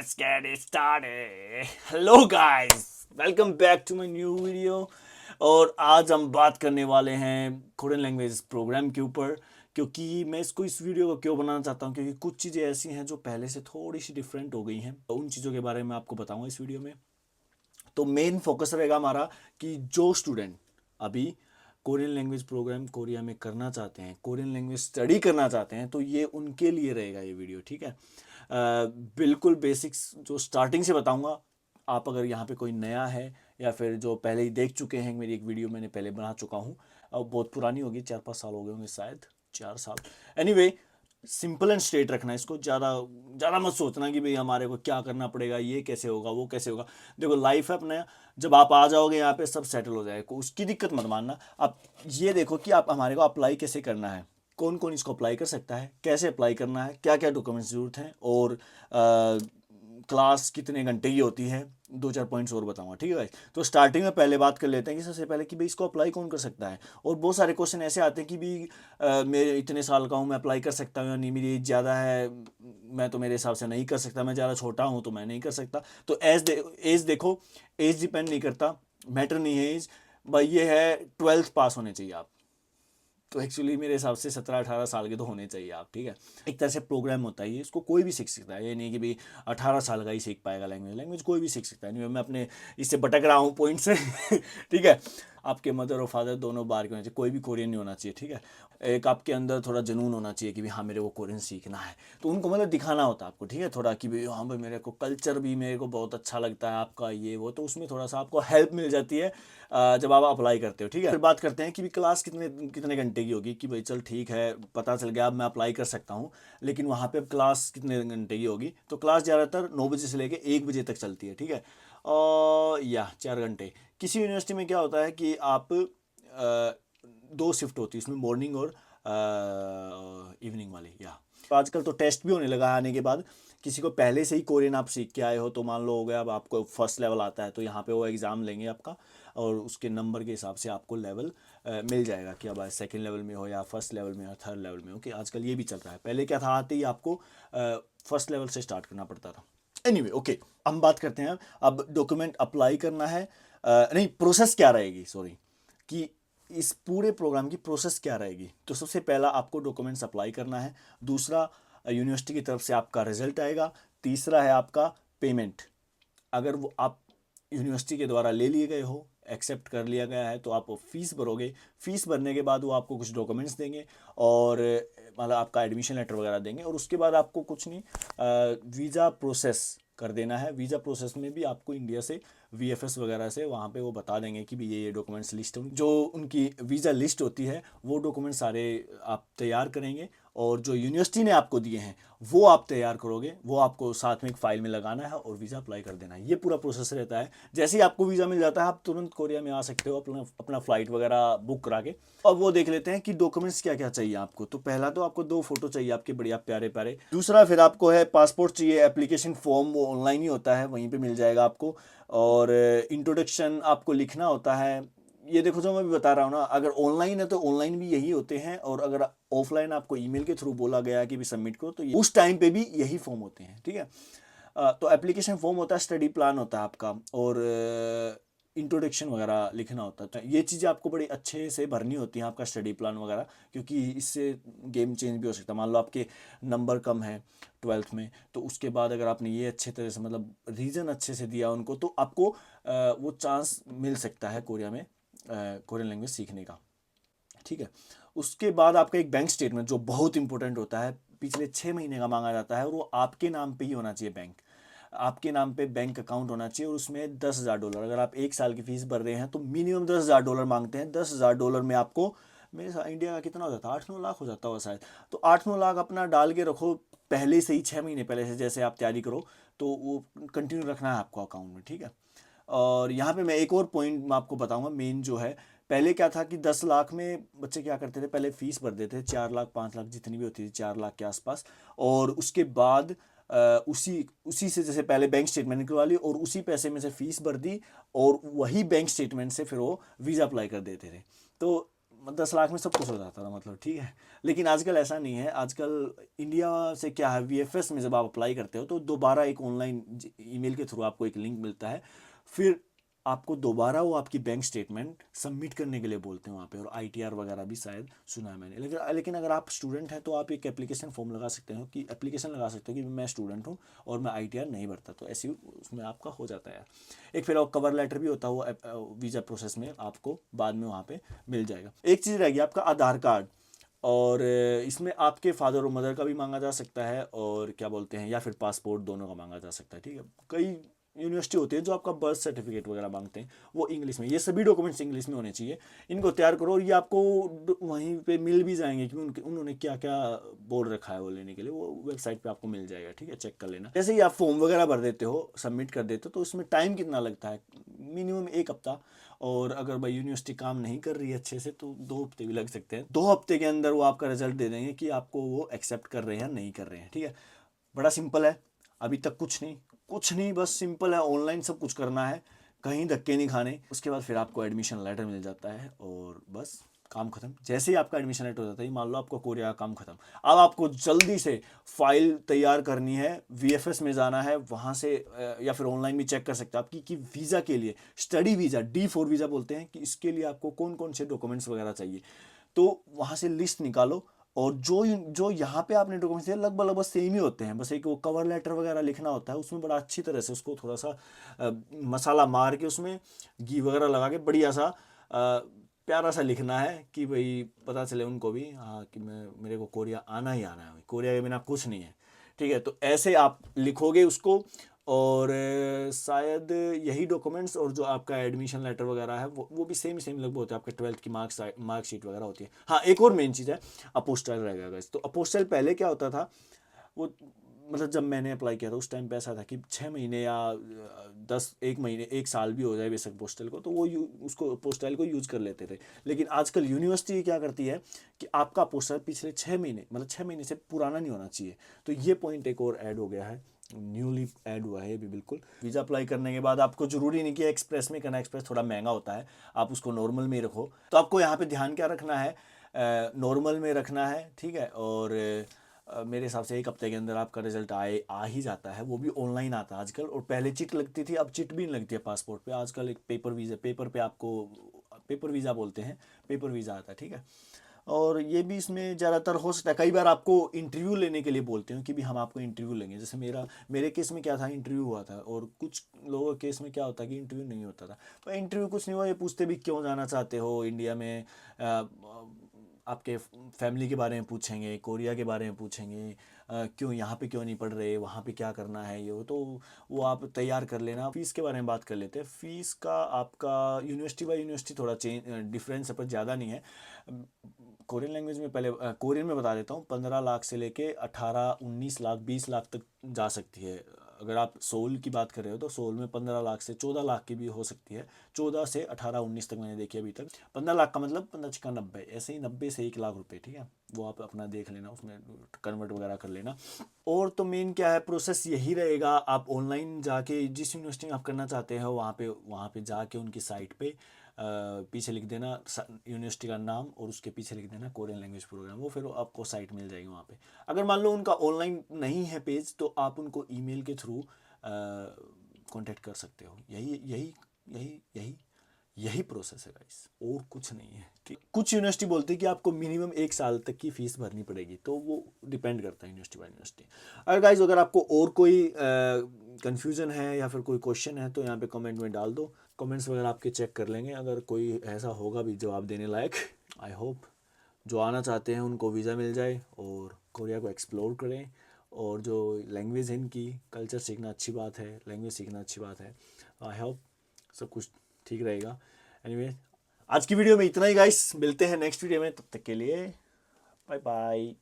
Let's get it started. Hello guys, welcome back to my new video. और आज हम बात करने वाले हैं कोरियन लैंग्वेज प्रोग्राम के ऊपर, क्योंकि मैं इस वीडियो को क्यों बनाना चाहता हूँ, क्योंकि कुछ चीज़ें ऐसी हैं जो पहले से थोड़ी सी डिफरेंट हो गई हैं, तो उन चीज़ों के बारे में आपको बताऊंगा इस वीडियो में। तो मेन फोकस रहेगा हमारा कि जो स्टूडेंट अभी कोरियन लैंग्वेज प्रोग्राम कोरिया में करना चाहते हैं, कोरियन लैंग्वेज स्टडी करना चाहते हैं, तो ये उनके लिए रहेगा ये वीडियो, ठीक है। बिल्कुल बेसिक्स जो स्टार्टिंग से बताऊंगा। आप अगर यहाँ पे कोई नया है या फिर जो पहले ही देख चुके हैं, मेरी एक वीडियो मैंने पहले बना चुका हूँ, अब बहुत पुरानी होगी, 4-5 साल हो गए होंगे शायद, 4 साल। एनीवे, सिंपल एंड स्ट्रेट रखना इसको, ज़्यादा ज़्यादा मत सोचना कि भाई हमारे को क्या करना पड़ेगा, ये कैसे होगा, वो कैसे होगा। देखो लाइफ है अपना, जब आप आ जाओगे यहाँ पे सब सेटल हो जाएगा, उसकी दिक्कत मत मानना। आप ये देखो कि आप हमारे को अप्लाई कैसे करना है, कौन कौन इसको अप्लाई कर सकता है, कैसे अप्लाई करना है, क्या क्या डॉक्यूमेंट्स ज़रूरत हैं, और क्लास कितने घंटे की होती है, 2-4 पॉइंट्स और बताऊंगा, ठीक है भाई। तो स्टार्टिंग में पहले बात कर लेते हैं कि सबसे पहले कि भाई इसको अप्लाई कौन कर सकता है। और बहुत सारे क्वेश्चन ऐसे आते हैं कि भी मेरे इतने साल का हूँ, मैं अप्लाई कर सकता हूँ या नहीं, मेरी एज ज़्यादा है, मैं तो मेरे हिसाब से नहीं कर सकता, मैं ज़्यादा छोटा हूँ तो मैं नहीं कर सकता। तो एज देखो, एज डिपेंड नहीं करता, मैटर नहीं है एज भाई, ये है 12th पास होने चाहिए आप। तो एक्चुअली मेरे हिसाब से 17-18 साल के तो होने चाहिए आप, ठीक है। एक तरह से प्रोग्राम होता है ये, इसको कोई भी सीख सकता है, ये नहीं कि भाई 18 साल का ही सीख पाएगा लैंग्वेज कोई भी सीख सकता है। नहीं, मैं अपने इससे भटक रहा हूँ पॉइंट से ठीक है। आपके मदर और फादर दोनों बाहर के होने चाहिए, कोई भी कोरियन नहीं होना चाहिए, ठीक है। एक आपके अंदर थोड़ा जुनून होना चाहिए कि भाई हाँ मेरे को कोरियन सीखना है, तो उनको मतलब दिखाना होता है आपको, ठीक है, थोड़ा कि भाई हाँ भाई मेरे को कल्चर भी मेरे को बहुत अच्छा लगता है आपका, ये वो, तो उसमें थोड़ा सा आपको हेल्प मिल जाती है जब आप अप्लाई करते हो, ठीक है। फिर बात करते हैं कि भी क्लास कितने कितने घंटे की होगी, कि भाई चल ठीक है, पता चल गया अब मैं अप्लाई कर सकता हूँ, लेकिन वहाँ पे अब क्लास कितने घंटे की होगी। तो क्लास ज़्यादातर 9 बजे से लेके 1 बजे तक चलती है, ठीक है। और या 4 घंटे। किसी यूनिवर्सिटी में क्या होता है कि आप 2 शिफ्ट होती है इसमें, मॉर्निंग और इवनिंग वाली, या तो आजकल तो टेस्ट भी होने लगा है आने के बाद। किसी को पहले से ही कोरियन आप सीख के आए हो तो मान लो हो गया, अब आपको फर्स्ट लेवल आता है तो यहाँ पे वो एग्ज़ाम लेंगे आपका, और उसके नंबर के हिसाब से आपको लेवल मिल जाएगा कि अब सेकंड लेवल में हो या फर्स्ट लेवल में या थर्ड लेवल में हो, कि आजकल ये भी चल रहा है। पहले क्या था, आते ही आपको फर्स्ट लेवल से स्टार्ट करना पड़ता था। एनीवे ओके, हम बात करते हैं अब डॉक्यूमेंट अप्लाई करना है, नहीं प्रोसेस क्या रहेगी, सॉरी, कि इस पूरे प्रोग्राम की प्रोसेस क्या रहेगी। तो सबसे पहला आपको डॉक्यूमेंट्स अप्लाई करना है, दूसरा यूनिवर्सिटी की तरफ से आपका रिजल्ट आएगा, तीसरा है आपका पेमेंट। अगर वो आप यूनिवर्सिटी के द्वारा ले लिए गए हो, एक्सेप्ट कर लिया गया है, तो आप फीस भरोगे। फीस भरने के बाद वो आपको कुछ डॉक्यूमेंट्स देंगे और मतलब आपका एडमिशन लेटर वगैरह देंगे, और उसके बाद आपको कुछ नहीं, वीज़ा प्रोसेस कर देना है। वीज़ा प्रोसेस में भी आपको इंडिया से वीएफएस वगैरह से वहाँ पे वो बता देंगे कि भी ये डॉक्यूमेंट्स लिस्ट, जो उनकी वीज़ा लिस्ट होती है वो डॉक्यूमेंट सारे आप तैयार करेंगे, और जो यूनिवर्सिटी ने आपको दिए हैं वो आप तैयार करोगे, वो आपको साथ में एक फाइल में लगाना है और वीज़ा अप्लाई कर देना है। ये पूरा प्रोसेस रहता है। जैसे ही आपको वीज़ा मिल जाता है आप तुरंत कोरिया में आ सकते हो, अपना अपना फ़्लाइट वगैरह बुक करा के। अब वो देख लेते हैं कि डॉक्यूमेंट्स क्या क्या चाहिए आपको। तो पहला तो आपको 2 फोटो चाहिए आपके बढ़िया प्यारे प्यारे। दूसरा फिर आपको है पासपोर्ट चाहिए, एप्लीकेशन फॉर्म वो ऑनलाइन ही होता है, वहीं पर मिल जाएगा आपको। और इंट्रोडक्शन आपको लिखना होता है। ये देखो जो मैं भी बता रहा हूँ ना, अगर ऑनलाइन है तो ऑनलाइन भी यही होते हैं, और अगर ऑफलाइन आपको ईमेल के थ्रू बोला गया है कि भी सबमिट करो, तो उस टाइम पे भी यही फॉर्म होते हैं, ठीक है। तो एप्लीकेशन फॉर्म होता है, स्टडी प्लान होता है आपका, और इंट्रोडक्शन वगैरह लिखना होता है। तो ये चीज़ें आपको बड़ी अच्छे से भरनी होती हैं, आपका स्टडी प्लान वगैरह, क्योंकि इससे गेम चेंज भी हो सकता है। मान लो आपके नंबर कम है 12th में, तो उसके बाद अगर आपने ये अच्छे तरह से मतलब रीज़न अच्छे से दिया उनको, तो आपको वो चांस मिल सकता है कोरिया में कोरियन लैंग्वेज सीखने का, ठीक है। उसके बाद आपका एक बैंक स्टेटमेंट जो बहुत इंपॉर्टेंट होता है, पिछले 6 महीने का मांगा जाता है, और वो आपके नाम पे ही होना चाहिए। बैंक आपके नाम पे बैंक अकाउंट होना चाहिए, और उसमें $10,000, अगर आप 1 साल की फीस भर रहे हैं तो मिनिमम $10,000 मांगते हैं। $10,000 में आपको, मेरे इंडिया का कितना हो जाता है, 8-9 लाख हो जाता होगा शायद। तो 8-9 लाख अपना डाल के रखो पहले से ही, 6 महीने पहले से जैसे आप तैयारी करो, तो वो कंटिन्यू रखना है आपको अकाउंट में, ठीक है। और यहाँ पे मैं एक और पॉइंट मैं आपको बताऊंगा मेन जो है। पहले क्या था कि 10 लाख में बच्चे क्या करते थे, पहले फीस भर देते थे, 4 लाख 5 लाख जितनी भी होती थी, 4 लाख के आसपास। और उसके बाद उसी उसी से जैसे पहले बैंक स्टेटमेंट निकलवा ली, और उसी पैसे में से फीस भर दी, और वही बैंक स्टेटमेंट से फिर वो वीज़ा अप्लाई कर देते थे। तो 10 लाख में सब कुछ हो जाता था, मतलब ठीक है। लेकिन आजकल ऐसा नहीं है। आजकल इंडिया से क्या है, वीएफएस में जब आप अप्लाई करते हो तो दोबारा एक ऑनलाइन ईमेल के थ्रू आपको एक लिंक मिलता है, फिर आपको दोबारा वो आपकी बैंक स्टेटमेंट सबमिट करने के लिए बोलते हैं वहाँ पे, और आईटीआर वगैरह भी शायद सुना है मैंने। लेकिन अगर आप स्टूडेंट हैं तो आप एक एप्लीकेशन फॉर्म लगा सकते हो, कि एप्लीकेशन लगा सकते हो कि मैं स्टूडेंट हूँ और मैं आईटीआर नहीं भरता, तो ऐसे उसमें आपका हो जाता है। एक फिर कवर लेटर भी होता है वो वीज़ा प्रोसेस में आपको बाद में वहाँ पे मिल जाएगा। एक चीज़ रहेगी आपका आधार कार्ड, और इसमें आपके फादर और मदर का भी मांगा जा सकता है, और क्या बोलते हैं, या फिर पासपोर्ट, दोनों का मांगा जा सकता है, ठीक है। कई यूनिवर्सिटी होती है जो आपका बर्थ सर्टिफिकेट वगैरह मांगते हैं, वो इंग्लिश में। ये सभी डॉक्यूमेंट्स इंग्लिश में होने चाहिए। इनको तैयार करो और ये आपको वहीं पे मिल भी जाएंगे कि उन्होंने क्या क्या बोल रखा है वो लेने के लिए, वो वेबसाइट पे आपको मिल जाएगा, ठीक है, चेक कर लेना। जैसे ही आप फॉर्म वगैरह भर देते हो, सबमिट कर देते हो, तो उसमें टाइम कितना लगता है, मिनिमम 1 हफ्ता। और अगर भाई यूनिवर्सिटी काम नहीं कर रही है अच्छे से तो 2 हफ्ते भी लग सकते हैं। 2 हफ्ते के अंदर वो आपका रिजल्ट दे देंगे कि आपको वो एक्सेप्ट कर रहे हैं या नहीं कर रहे हैं, ठीक है। बड़ा सिंपल है, अभी तक कुछ नहीं, बस सिंपल है। ऑनलाइन सब कुछ करना है, कहीं धक्के नहीं खाने। उसके बाद फिर आपको एडमिशन लेटर मिल जाता है और बस काम खत्म। जैसे ही आपका एडमिशन लेटर हो जाता है, मान लो आपका कोरिया का काम खत्म, अब आपको जल्दी से फाइल तैयार करनी है, वीएफएस में जाना है, वहाँ से या फिर ऑनलाइन भी चेक कर सकते हैं आपकी कि वीज़ा के लिए, स्टडी वीज़ा, D4 वीज़ा बोलते हैं, कि इसके लिए आपको कौन कौन से डॉक्यूमेंट्स वगैरह चाहिए। तो वहाँ से लिस्ट निकालो, और जो जो यहाँ पे आपने डॉक्यूमेंट्स दिए लगभग सेम ही होते हैं, बस एक वो कवर लेटर वगैरह लिखना होता है, उसमें बड़ा अच्छी तरह से उसको थोड़ा सा मसाला मार के, उसमें घी वगैरह लगा के बढ़िया सा प्यारा सा लिखना है, कि भाई पता चले उनको भी, हाँ, कि मेरे को कोरिया आना ही आना है, कोरिया के बिना कुछ नहीं है, ठीक है। तो ऐसे आप लिखोगे उसको, और शायद यही डॉक्यूमेंट्स और जो आपका एडमिशन लेटर वगैरह है वो भी सेम लगभग होते हैं। आपके 12th की मार्कशीट वगैरह होती है। हाँ, एक और मेन चीज़ है, अपोस्टाइल रहेगा गाइस। तो अपोस्टाइल पहले क्या होता था, वो मतलब जब मैंने अप्लाई किया था उस टाइम पे ऐसा था कि 6 महीने या 1 महीने 1 साल भी हो जाए बेशक पोस्टल को, तो वो उसको पोस्टल को यूज कर लेते थे। लेकिन आजकल यूनिवर्सिटी क्या करती है कि आपका पोस्टल पिछले 6 महीने, मतलब 6 महीने से पुराना नहीं होना चाहिए। तो ये पॉइंट एक और ऐड हो गया है, न्यूली ऐड हुआ है ये भी बिल्कुल। वीज़ा अप्लाई करने के बाद आपको जरूरी नहीं कि एक्सप्रेस में करना, एक्सप्रेस थोड़ा महंगा होता है, आप उसको नॉर्मल में ही रखो। तो आपको यहाँ पे ध्यान क्या रखना है, नॉर्मल में रखना है, ठीक है। और मेरे हिसाब से 1 हफ्ते के अंदर आपका रिजल्ट आ ही जाता है, वो भी ऑनलाइन आता है आजकल। और पहले चिट लगती थी, अब चिट भी नहीं लगती है पासपोर्ट पे। आजकल एक पेपर पे आपको पेपर वीज़ा बोलते हैं, पेपर वीज़ा आता है, ठीक है। और ये भी इसमें ज़्यादातर हो सकता है, कई बार आपको इंटरव्यू लेने के लिए बोलते हैं कि भी हम आपको इंटरव्यू लेंगे। जैसे मेरे केस में क्या था, इंटरव्यू हुआ था, और कुछ लोगों के केस में क्या होता है कि इंटरव्यू नहीं होता था। तो इंटरव्यू कुछ नहीं हुआ, ये पूछते भी क्यों जाना चाहते हो इंडिया में, आपके फैमिली के बारे में पूछेंगे, कोरिया के बारे में पूछेंगे, क्यों यहाँ पे क्यों नहीं पढ़ रहे, वहाँ पे क्या करना है, ये तो वो आप तैयार कर लेना। फ़ीस के बारे में बात कर लेते हैं। फ़ीस का आपका यूनिवर्सिटी बाय यूनिवर्सिटी थोड़ा डिफरेंस है, पर ज़्यादा नहीं है। कोरियन लैंग्वेज में पहले कोरियन में बता देता हूँ, 15 लाख से लेके 18, 19 लाख, 20 लाख तक जा सकती है। अगर आप सोल की बात कर रहे हो तो सोल में 15 लाख से 14 लाख की भी हो सकती है। 14 से 18, 19 तक मैंने देखी अभी तक। 15 लाख का मतलब 15 छिका 90, ऐसे ही 90 से 1 लाख रुपए, ठीक है। वो आप अपना देख लेना, उसमें कन्वर्ट वगैरह कर लेना। और तो मेन क्या है, प्रोसेस यही रहेगा। आप ऑनलाइन जाके जिस यूनिवर्सिटी में आप करना चाहते हो वहाँ पे जाके उनकी साइट पे पीछे लिख देना यूनिवर्सिटी का नाम, और उसके पीछे लिख देना कोरियन लैंग्वेज प्रोग्राम, वो फिर आपको साइट मिल जाएगी वहाँ पे। अगर मान लो उनका ऑनलाइन नहीं है पेज, तो आप उनको ईमेल के थ्रू कांटेक्ट कर सकते हो। यही प्रोसेस है गाइस, और कुछ नहीं है। ठीक, कुछ यूनिवर्सिटी बोलती है कि आपको मिनिमम 1 साल तक की फीस भरनी पड़ेगी, तो वो डिपेंड करता है यूनिवर्सिटी बाय यूनिवर्सिटी। अगर आपको और कोई कंफ्यूजन है या फिर कोई क्वेश्चन है तो यहाँ पे कमेंट में डाल दो। कमेंट्स वगैरह आपके चेक कर लेंगे, अगर कोई ऐसा होगा भी जवाब देने लायक। आई होप जो आना चाहते हैं उनको वीज़ा मिल जाए और कोरिया को एक्सप्लोर करें। और जो लैंग्वेज है इनकी, कल्चर सीखना अच्छी बात है, लैंग्वेज सीखना अच्छी बात है। आई होप सब कुछ ठीक रहेगा। एनीवे, आज की वीडियो में इतना ही गाइस, मिलते हैं नेक्स्ट वीडियो में, तब तक के लिए बाय बाय।